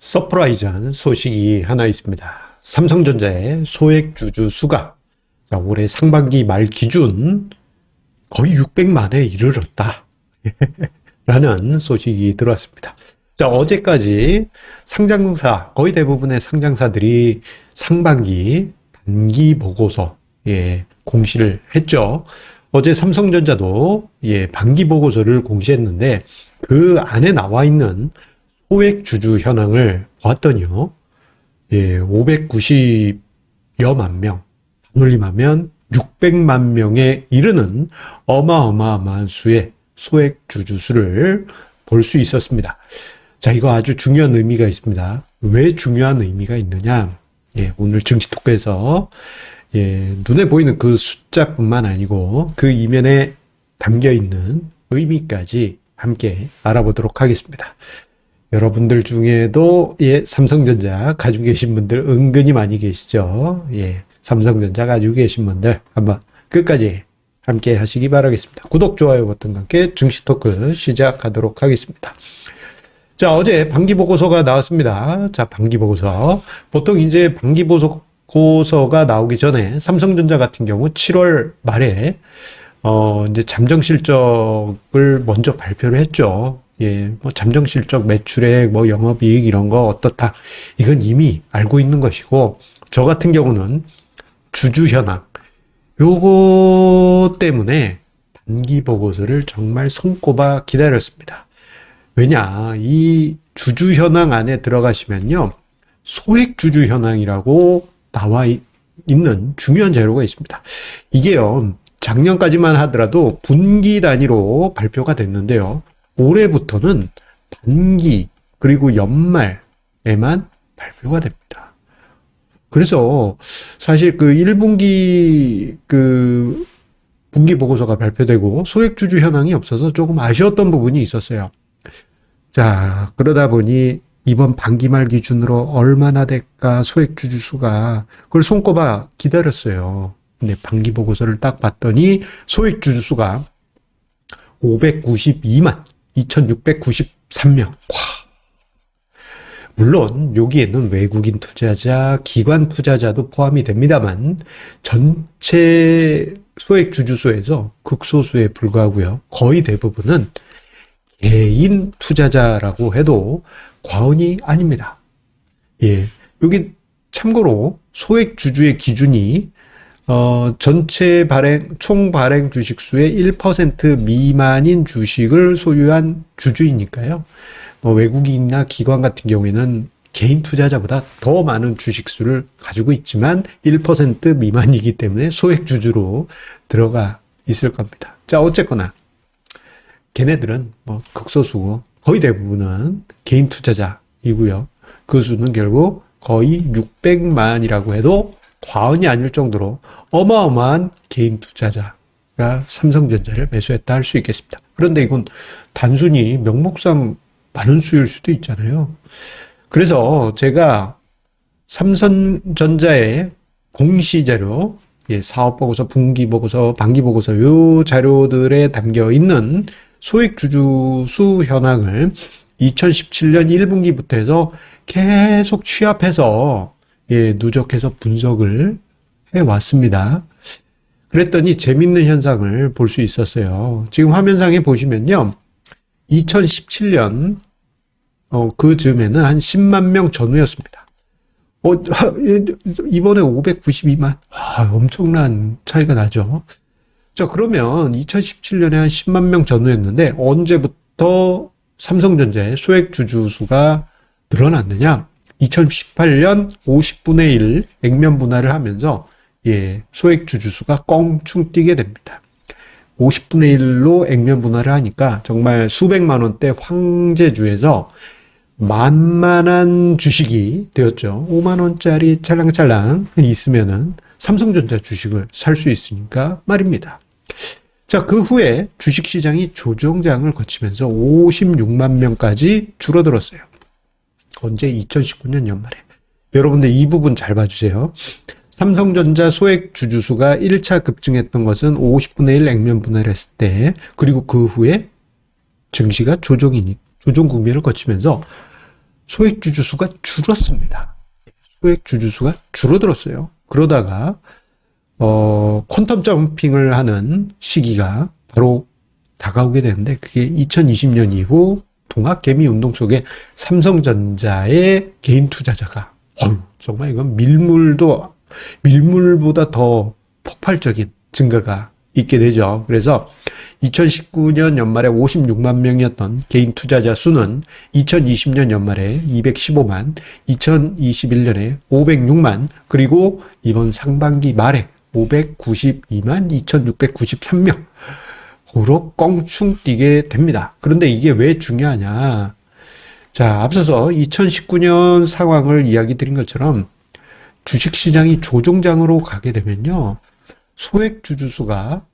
서프라이즈한 소식이 하나 있습니다. 삼성전자의 소액주주 수가 올해 상반기 말 기준 거의 600만에 이르렀다 라는 소식이 들어왔습니다. 어제까지 상장사, 거의 대부분의 상장사들이 상반기 단기 보고서 공시를 했죠. 어제 삼성전자도 반기 보고서를 공시했는데 그 안에 나와 있는 소액 주주 현황을 보았더니요, 590여만 명, 돌림하면 600만 명에 이르는 어마어마한 수의 소액 주주 수를 볼 수 있었습니다. 이거 아주 중요한 의미가 있습니다. 왜 중요한 의미가 있느냐? 오늘 증시 토크에서 눈에 보이는 그 숫자뿐만 아니고 그 이면에 담겨 있는 의미까지 함께 알아보도록 하겠습니다. 여러분들 중에도 삼성전자 가지고 계신 분들 은근히 많이 계시죠. 삼성전자 가지고 계신 분들 한번 끝까지 함께 하시기 바라겠습니다. 구독, 좋아요 버튼과 함께 증시 토크 시작하도록 하겠습니다. 어제 반기 보고서가 나왔습니다. 반기 보고서. 보통 이제 반기 보고서가 나오기 전에 삼성전자 같은 경우 7월 말에 이제 잠정 실적을 먼저 발표를 했죠. 잠정 실적, 매출액, 영업이익 이런 거 어떻다. 이건 이미 알고 있는 것이고, 저 같은 경우는 주주 현황, 요거 때문에 단기 보고서를 정말 손꼽아 기다렸습니다. 왜냐, 이 주주 현황 안에 들어가시면요, 소액 주주 현황이라고 나와 있는 중요한 자료가 있습니다. 이게요, 작년까지만 하더라도 분기 단위로 발표가 됐는데요. 올해부터는 단기 그리고 연말에만 발표가 됩니다. 그래서 사실 그 1분기 분기 보고서가 발표되고 소액주주 현황이 없어서 조금 아쉬웠던 부분이 있었어요. 그러다 보니 이번 반기 말 기준으로 얼마나 될까 소액주주 수가, 그걸 손꼽아 기다렸어요. 근데 반기 보고서를 딱 봤더니 소액주주 수가 592만 2693명. 물론 여기에는 외국인 투자자, 기관 투자자도 포함이 됩니다만 전체 소액 주주수에서 극소수에 불과하고요. 거의 대부분은 개인 투자자라고 해도 과언이 아닙니다. 여기 참고로 소액 주주의 기준이 전체 총 발행 주식수의 1% 미만인 주식을 소유한 주주이니까요. 외국인이나 기관 같은 경우에는 개인 투자자보다 더 많은 주식수를 가지고 있지만 1% 미만이기 때문에 소액 주주로 들어가 있을 겁니다. 어쨌거나 걔네들은 극소수고 거의 대부분은 개인 투자자이고요. 그 수는 결국 거의 600만이라고 해도 과언이 아닐 정도로 어마어마한 개인 투자자가 삼성전자를 매수했다 할 수 있겠습니다. 그런데 이건 단순히 명목상 많은 수일 수도 있잖아요. 그래서 제가 삼성전자의 공시자료, 사업보고서, 분기보고서, 반기보고서 요 자료들에 담겨 있는 소액주주 수 현황을 2017년 1분기부터 해서 계속 취합해서 누적해서 분석을 해왔습니다. 그랬더니 재밌는 현상을 볼 수 있었어요. 지금 화면상에 보시면요. 2017년 그 즈음에는 한 10만 명 전후였습니다. 이번에 592만. 엄청난 차이가 나죠. 그러면 2017년에 한 10만 명 전후였는데 언제부터 삼성전자의 소액 주주 수가 늘어났느냐? 2018년 50분의 1 액면 분할을 하면서 소액 주주 수가 껑충 뛰게 됩니다. 50분의 1로 액면 분할을 하니까 정말 수백만 원대 황제주에서 만만한 주식이 되었죠. 5만 원짜리 찰랑찰랑 있으면은 삼성전자 주식을 살 수 있으니까 말입니다. 그 후에 주식시장이 조정장을 거치면서 56만 명까지 줄어들었어요. 언제? 2019년 연말에. 여러분들 이 부분 잘 봐주세요. 삼성전자 소액 주주수가 1차 급증했던 것은 50분의 1 액면 분할했을 때, 그리고 그 후에 증시가 조정 국면을 거치면서 소액 주주수가 줄었습니다. 소액 주주수가 줄어들었어요. 그러다가 퀀텀 점핑을 하는 시기가 바로 다가오게 되는데 그게 2020년 이후 동학개미 운동 속에 삼성전자의 개인 투자자가 정말 이건 밀물보다 더 폭발적인 증가가 있게 되죠. 그래서 2019년 연말에 56만 명이었던 개인 투자자 수는 2020년 연말에 215만, 2021년에 506만, 그리고 이번 상반기 말에 592만 2693명. 으로 껑충 뛰게 됩니다. 그런데 이게 왜 중요하냐. 자, 앞서서 2019년 상황을 이야기 드린 것처럼 주식시장이 조종장으로 가게 되면요. 소액 주주수가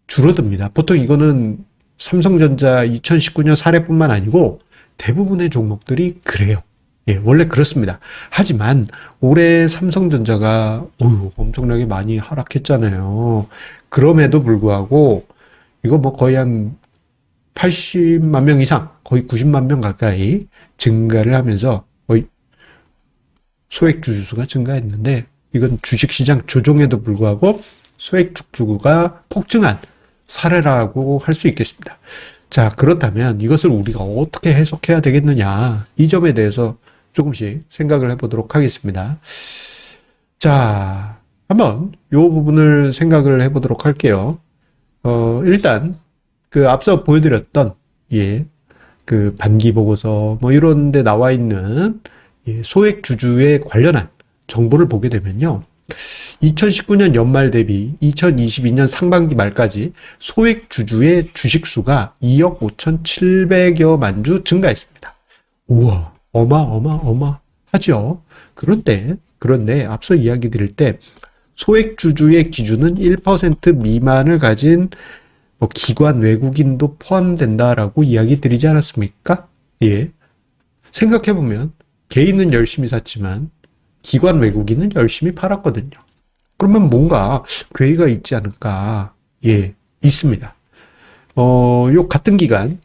줄어듭니다. 보통 이거는 삼성전자 2019년 사례뿐만 아니고 대부분의 종목들이 그래요. 예, 원래 그렇습니다. 하지만 올해 삼성전자가 엄청나게 많이 하락했잖아요. 그럼에도 불구하고 이거 뭐 거의 한 80만 명 이상, 거의 90만 명 가까이 증가를 하면서 거의 소액 주주수가 증가했는데 이건 주식시장 조종에도 불구하고 소액 주주가 폭증한 사례라고 할 수 있겠습니다. 자, 그렇다면 이것을 우리가 어떻게 해석해야 되겠느냐. 이 점에 대해서 조금씩 생각을 해보도록 하겠습니다. 자, 한번 이 부분을 생각을 해보도록 할게요. 일단, 앞서 보여드렸던, 그 반기 보고서, 뭐 이런 데 나와 있는, 소액 주주에 관련한 정보를 보게 되면요. 2019년 연말 대비 2022년 상반기 말까지 소액 주주의 주식수가 2억 5,700여만 주 증가했습니다. 우와, 어마어마하죠. 그런데 앞서 이야기 드릴 때 소액 주주의 기준은 1% 미만을 가진 뭐 기관 외국인도 포함된다라고 이야기 드리지 않았습니까? 예. 생각해보면 개인은 열심히 샀지만 기관 외국인은 열심히 팔았거든요. 그러면 뭔가 괴리가 있지 않을까? 예, 있습니다. 요 같은 기간입니다.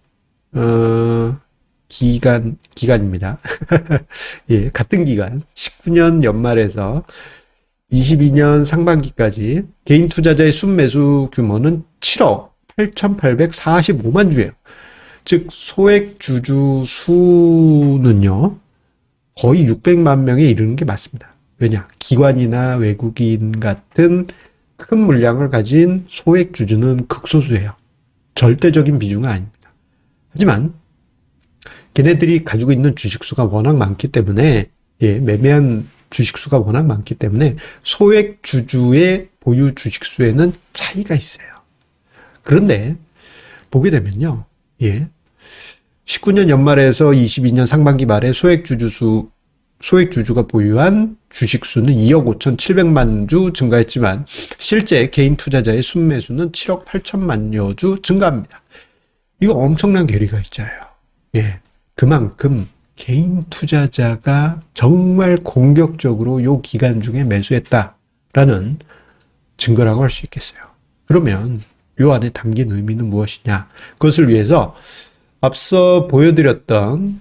예, 같은 기간 19년 연말에서 22년 상반기까지 개인 투자자의 순매수 규모는 7억 8,845만 주예요. 즉 소액 주주 수는요. 거의 600만 명에 이르는 게 맞습니다. 왜냐? 기관이나 외국인 같은 큰 물량을 가진 소액 주주는 극소수예요. 절대적인 비중은 아닙니다. 하지만 걔네들이 가지고 있는 주식수가 워낙 많기 때문에 매매한 주식수가 워낙 많기 때문에 소액 주주의 보유 주식수에는 차이가 있어요. 그런데 보게 되면요. 19년 연말에서 22년 상반기 말에 소액 주주가 보유한 주식수는 2억 5,700만 주 증가했지만 실제 개인 투자자의 순매수는 7억 8천만여 주 증가합니다. 이거 엄청난 괴리가 있잖아요. 그만큼 개인 투자자가 정말 공격적으로 요 기간 중에 매수했다라는 증거라고 할 수 있겠어요. 그러면 요 안에 담긴 의미는 무엇이냐? 그것을 위해서 앞서 보여드렸던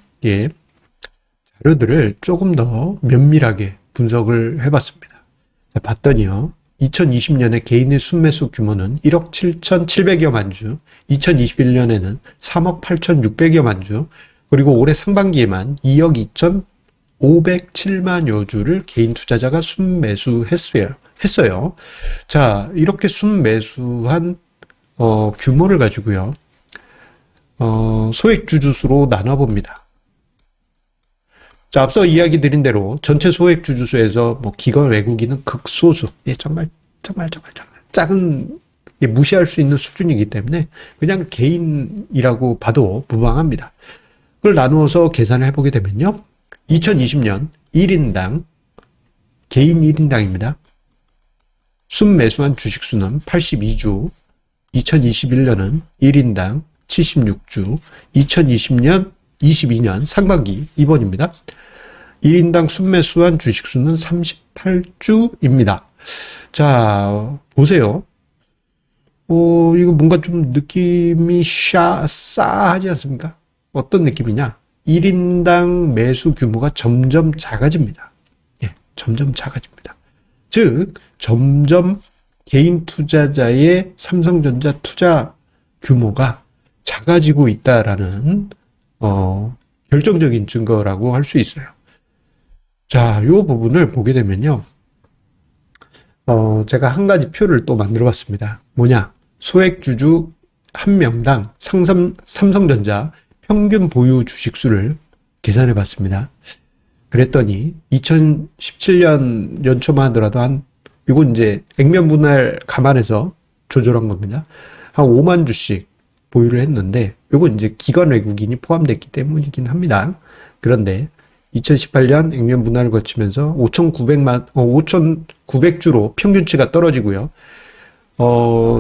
자료들을 조금 더 면밀하게 분석을 해봤습니다. 자, 봤더니요. 2020년에 개인의 순매수 규모는 1억 7,700여만 주, 2021년에는 3억 8,600여만 주, 그리고 올해 상반기에만 2억 2,507만여 주를 개인 투자자가 순매수했어요. 자, 이렇게 순매수한 규모를 가지고요. 소액 주주수로 나눠봅니다. 자, 앞서 이야기 드린 대로 전체 소액 주주수에서 뭐 기관 외국인은 극소수, 정말 작은, 무시할 수 있는 수준이기 때문에 그냥 개인이라고 봐도 무방합니다. 그걸 나누어서 계산을 해보게 되면요. 2020년 1인당, 개인 1인당입니다. 순매수한 주식수는 82주, 2021년은 1인당 76주, 2022년 상반기 이번입니다. 1인당 순매수한 주식수는 38주입니다. 자, 보세요. 이거 뭔가 좀 느낌이 싸하지 않습니까? 어떤 느낌이냐? 1인당 매수 규모가 점점 작아집니다. 예, 점점 작아집니다. 즉, 점점 개인 투자자의 삼성전자 투자 규모가 작아지고 있다라는, 결정적인 증거라고 할 수 있어요. 자, 요 부분을 보게 되면요. 제가 한 가지 표를 또 만들어 봤습니다. 뭐냐? 소액주주 한 명당 삼성전자 평균 보유 주식수를 계산해 봤습니다. 그랬더니 2017년 연초만 하더라도 이건 이제 액면 분할 감안해서 조절한 겁니다. 한 5만 주씩 보유를 했는데, 이건 이제 기관 외국인이 포함됐기 때문이긴 합니다. 그런데 2018년 액면 분할을 거치면서 5,900주로 평균치가 떨어지고요.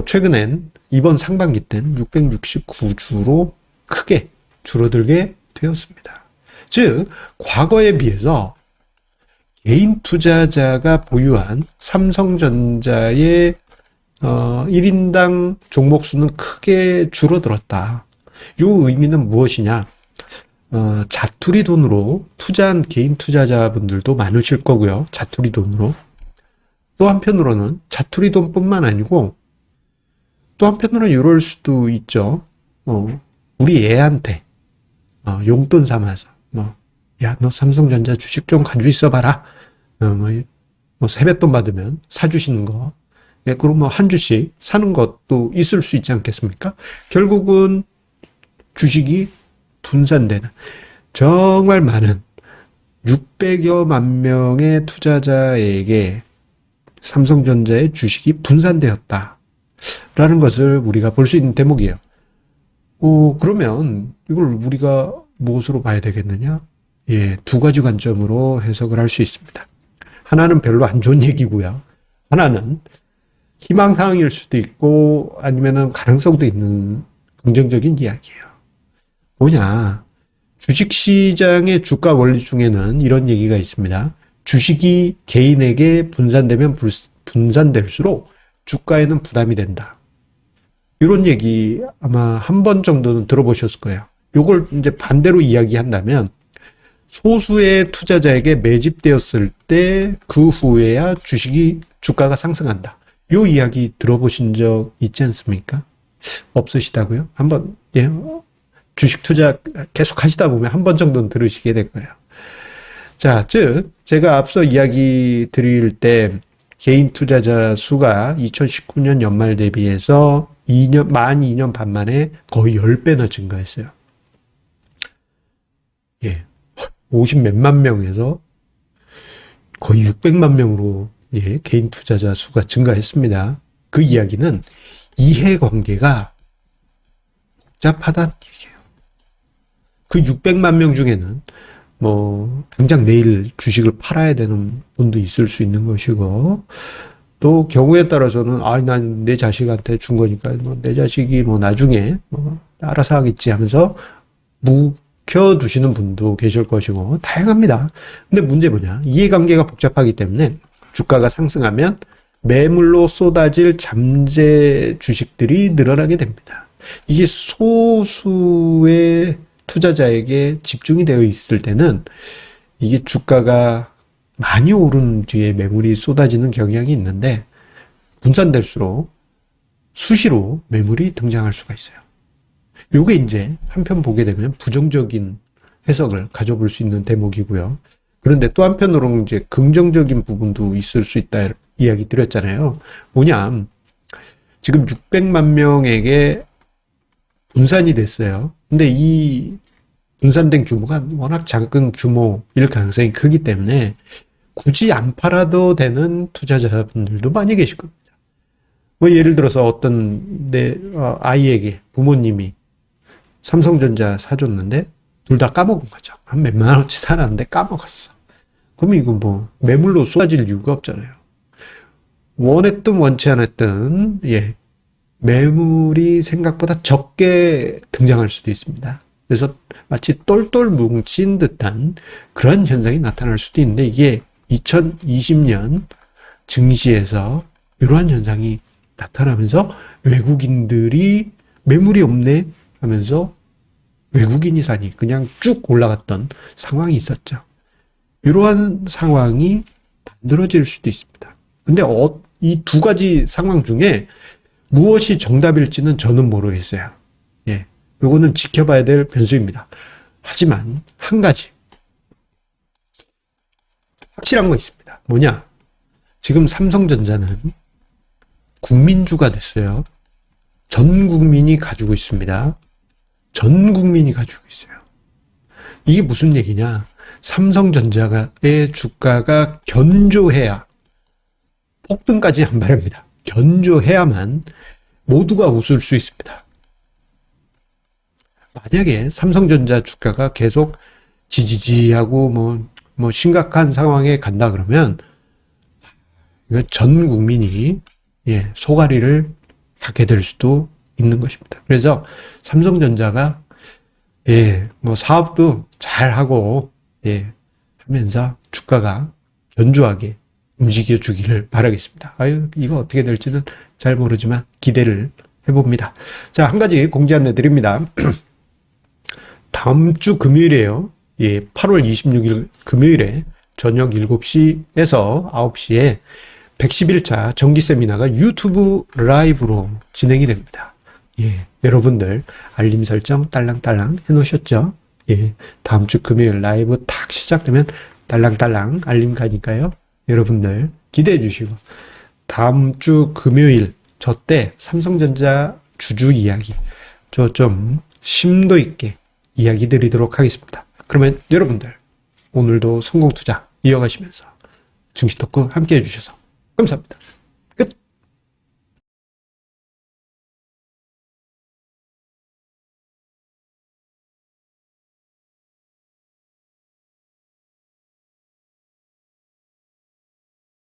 최근엔 이번 상반기 때는 669주로 크게 줄어들게 되었습니다. 즉, 과거에 비해서 개인 투자자가 보유한 삼성전자의 1인당 종목수는 크게 줄어들었다. 요 의미는 무엇이냐? 자투리 돈으로 투자한 개인 투자자분들도 많으실 거고요. 자투리 돈으로. 또 한편으로는 자투리 돈뿐만 아니고 또 한편으로는 이럴 수도 있죠. 우리 애한테 용돈 삼아서 야, 너 삼성전자 주식 좀 가지고 있어봐라. 세뱃돈 받으면 사주시는 거. 예, 그럼 한 주씩 사는 것도 있을 수 있지 않겠습니까? 결국은 주식이 분산되는, 정말 많은 600여만 명의 투자자에게 삼성전자의 주식이 분산되었다 라는 것을 우리가 볼 수 있는 대목이에요. 그러면 이걸 우리가 무엇으로 봐야 되겠느냐? 예, 두 가지 관점으로 해석을 할 수 있습니다. 하나는 별로 안 좋은 얘기고요. 하나는 희망사항일 수도 있고 아니면은 가능성도 있는 긍정적인 이야기예요. 뭐냐? 주식시장의 주가 원리 중에는 이런 얘기가 있습니다. 주식이 개인에게 분산되면 분산될수록 주가에는 부담이 된다. 이런 얘기 아마 한 번 정도는 들어보셨을 거예요. 이걸 이제 반대로 이야기한다면 소수의 투자자에게 매집되었을 때 그 후에야 주가가 상승한다. 요 이야기 들어보신 적 있지 않습니까? 없으시다고요? 한번, 예, 주식 투자 계속 하시다 보면 한 번 정도는 들으시게 될 거예요. 자, 즉, 제가 앞서 이야기 드릴 때 개인 투자자 수가 2019년 연말 대비해서 만 2년 반 만에 거의 10배나 증가했어요. 예. 50 몇만 명에서 거의 600만 명으로, 예, 개인 투자자 수가 증가했습니다. 그 이야기는 이해관계가 복잡하다는 얘기예요. 그 600만 명 중에는 당장 내일 주식을 팔아야 되는 분도 있을 수 있는 것이고, 또 경우에 따라서는 난 내 자식한테 준 거니까 내 자식이 나중에 알아서 하겠지 하면서 묵혀두시는 분도 계실 것이고 다양합니다. 근데 문제 뭐냐? 이해관계가 복잡하기 때문에 주가가 상승하면 매물로 쏟아질 잠재 주식들이 늘어나게 됩니다. 이게 소수의 투자자에게 집중이 되어 있을 때는 이게 주가가 많이 오른 뒤에 매물이 쏟아지는 경향이 있는데, 분산될수록 수시로 매물이 등장할 수가 있어요. 요게 이제 한편 보게 되면 부정적인 해석을 가져볼 수 있는 대목이고요. 그런데 또 한편으로는 이제 긍정적인 부분도 있을 수 있다 이야기 드렸잖아요. 뭐냐? 지금 600만 명에게 분산이 됐어요. 근데 이 분산된 규모가 워낙 작은 규모일 가능성이 크기 때문에 굳이 안 팔아도 되는 투자자분들도 많이 계실 겁니다. 예를 들어서 어떤 내 아이에게 부모님이 삼성전자 사줬는데 둘 다 까먹은 거죠. 한 몇만 원어치 사놨는데 까먹었어. 그럼 이거 매물로 쏟아질 이유가 없잖아요. 원했든 원치 않았든, 예, 매물이 생각보다 적게 등장할 수도 있습니다. 그래서 마치 똘똘 뭉친 듯한 그런 현상이 나타날 수도 있는데, 이게 2020년 증시에서 이러한 현상이 나타나면서 외국인들이 매물이 없네 하면서 외국인이 사니 그냥 쭉 올라갔던 상황이 있었죠. 이러한 상황이 만들어질 수도 있습니다. 근데 이 두 가지 상황 중에 무엇이 정답일지는 저는 모르겠어요. 예. 요거는 지켜봐야 될 변수입니다. 하지만 한 가지 확실한 거 있습니다. 뭐냐? 지금 삼성전자는 국민주가 됐어요. 전 국민이 가지고 있습니다. 전 국민이 가지고 있어요. 이게 무슨 얘기냐? 삼성전자의 주가가 견조해야, 폭등까지 한 말입니다. 견조해야만 모두가 웃을 수 있습니다. 만약에 삼성전자 주가가 계속 지지지하고 뭐 심각한 상황에 간다 그러면 전 국민이 소가리를 하게 될 수도 있는 것입니다. 그래서 삼성전자가 뭐 사업도 잘 하고 하면서 주가가 견조하게 움직여 주기를 바라겠습니다. 이거 어떻게 될지는 잘 모르지만 기대를 해봅니다. 자, 한 가지 공지 안내 드립니다. 다음 주 금요일에요. 8월 26일 금요일에 저녁 7시에서 9시에 111차 정기 세미나가 유튜브 라이브로 진행이 됩니다. 여러분들 알림 설정 딸랑딸랑 해놓으셨죠? 다음 주 금요일 라이브 탁 시작되면 딸랑딸랑 알림 가니까요. 여러분들 기대해 주시고, 다음 주 금요일 저 때 삼성전자 주주 이야기 저 좀 심도 있게 이야기 드리도록 하겠습니다. 그러면 여러분들 오늘도 성공투자 이어가시면서 증시 토크 함께 해주셔서 감사합니다.